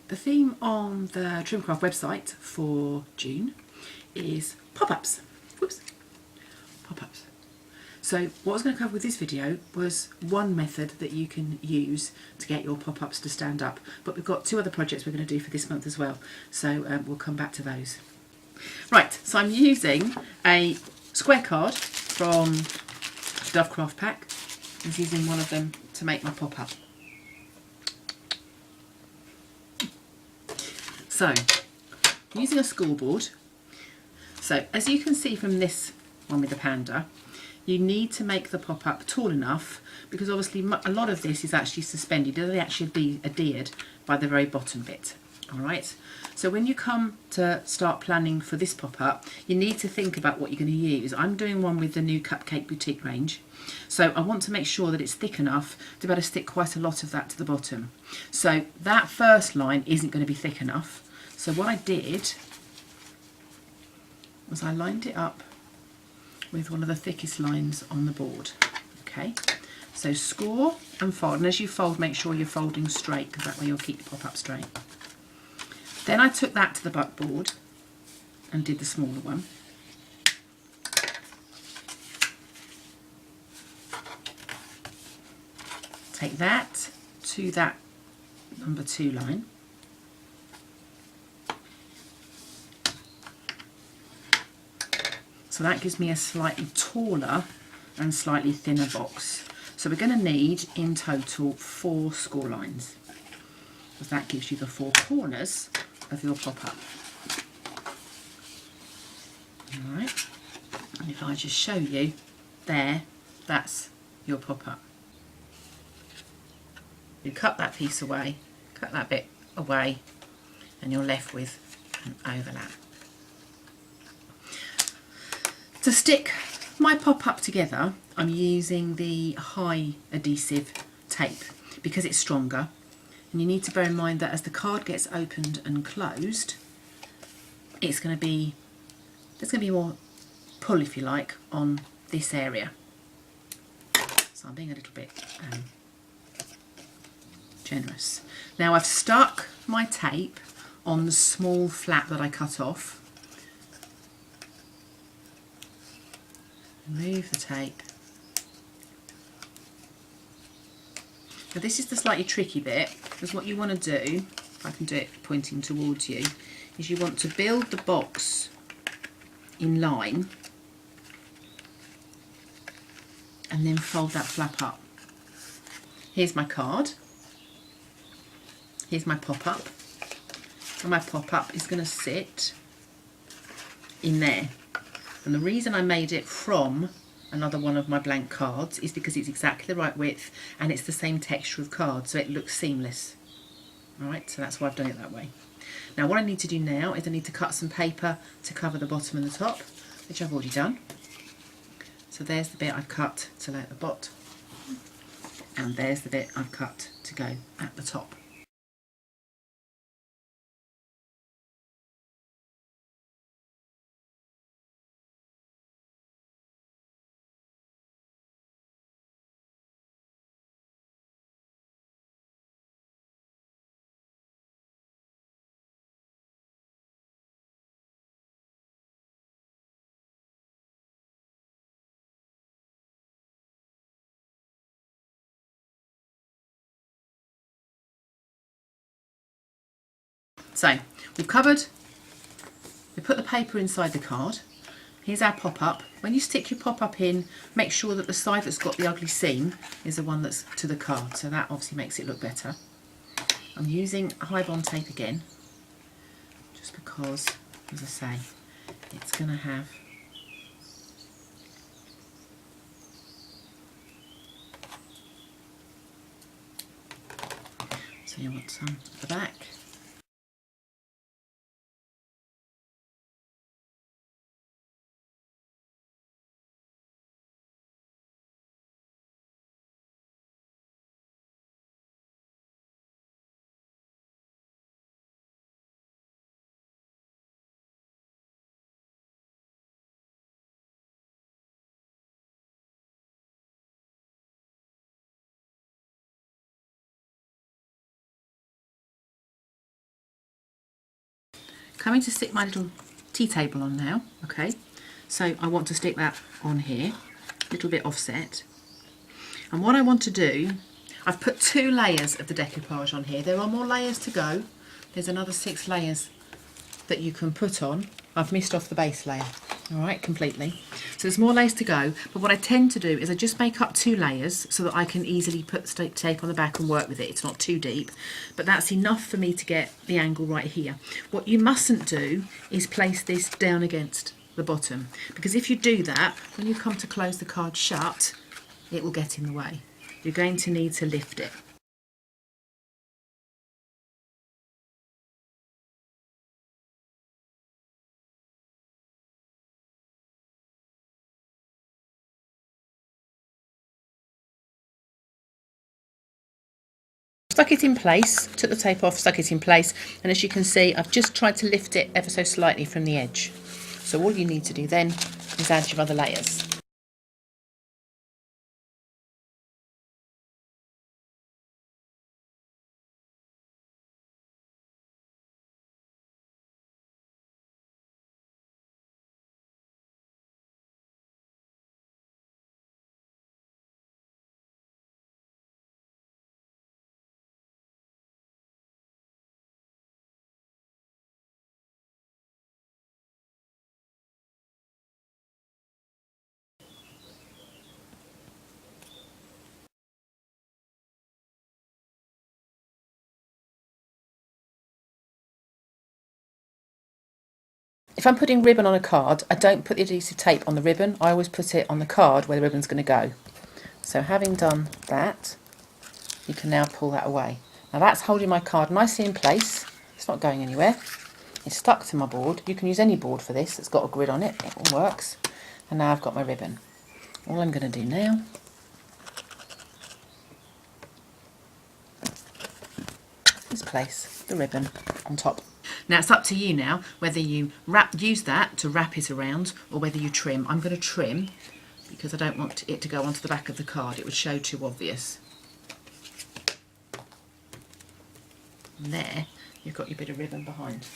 the theme on the Trimcraft website for June is pop-ups. Whoops, pop-ups. So what I was going to cover with this video was one method that you can use to get your pop-ups to stand up, but we've got two other projects we're going to do for this month as well, so we'll come back to those. Right, so I'm using a square card from the Dovecraft pack. I'm using one of them to make my pop-up. So, I'm using a scoreboard. So, as you can see from this one with the panda, you need to make the pop-up tall enough, because obviously a lot of this is actually suspended. It doesn't actually be adhered by the very bottom bit. Alright, so when you come to start planning for this pop-up, you need to think about what you're going to use. I'm doing one with the new Cupcake Boutique range, so I want to make sure that it's thick enough to be able to stick quite a lot of that to the bottom. So that first line isn't going to be thick enough. So what I did was I lined it up with one of the thickest lines on the board. Okay, so score and fold, and as you fold, make sure you're folding straight, because that way you'll keep your pop-up straight. Then I took that to the buckboard and did the smaller one. Take that to that number 2 line. So that gives me a slightly taller and slightly thinner box. So we're going to need in total 4 score lines, because that gives you the 4 corners of your pop-up. Alright, and if I just show you, there, that's your pop-up. You cut that piece away, cut that bit away, and you're left with an overlap. To stick my pop-up together, I'm using the high adhesive tape because it's stronger, and you need to bear in mind that as the card gets opened and closed, there's going to be more pull, if you like, on this area. So I'm being a little bit generous. Now I've stuck my tape on the small flap that I cut off. Remove the tape. Now this is the slightly tricky bit, because what you want to do, if I can do it pointing towards you, is you want to build the box in line and then fold that flap up. Here's my card. Here's my pop-up. And my pop-up is going to sit in there. And the reason I made it from another one of my blank cards is because it's exactly the right width and it's the same texture of card, so it looks seamless. Alright, so that's why I've done it that way. Now what I need to do now is I need to cut some paper to cover the bottom and the top, which I've already done. So there's the bit I've cut to lay at the bottom, and there's the bit I've cut to go at the top. So we put the paper inside the card. Here's our pop-up. When you stick your pop-up in, make sure that the side that's got the ugly seam is the one that's to the card, so that obviously makes it look better. I'm using high bond tape again, just because, as I say, it's going to have so you want some at the back. coming to stick my little tea table on now, okay? So I want to stick that on here, a little bit offset. And what I want to do, I've put 2 layers of the decoupage on here. There are more layers to go. There's another 6 layers that you can put on. I've missed off the base layer, all right, completely. So there's more layers to go, but what I tend to do is I just make up 2 layers so that I can easily put the tape on the back and work with it. It's not too deep, but that's enough for me to get the angle right here. What you mustn't do is place this down against the bottom, because if you do that, when you come to close the card shut, it will get in the way. You're going to need to lift it. Stuck it in place, took the tape off, stuck it in place, and as you can see, I've just tried to lift it ever so slightly from the edge. So all you need to do then is add your other layers. If I'm putting ribbon on a card, I don't put the adhesive tape on the ribbon. I always put it on the card where the ribbon's going to go. So having done that, you can now pull that away. Now that's holding my card nicely in place. It's not going anywhere. It's stuck to my board. You can use any board for this. It's got a grid on it. It all works. And now I've got my ribbon. All I'm going to do now is place the ribbon on top. Now it's up to you now whether you use that to wrap it around or whether you trim. I'm going to trim because I don't want it to go onto the back of the card. It would show too obvious. And there you've got your bit of ribbon behind.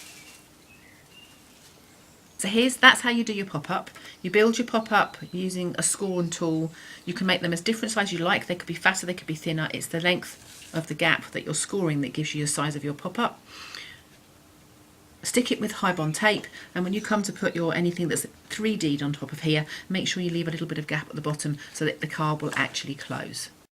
So that's how you do your pop-up. You build your pop-up using a scoring tool. You can make them as different size you like. They could be fatter, they could be thinner. It's the length of the gap that you're scoring that gives you the size of your pop-up. Stick it with high bond tape, and when you come to put your anything that's 3D'd on top of here, make sure you leave a little bit of gap at the bottom so that the card will actually close.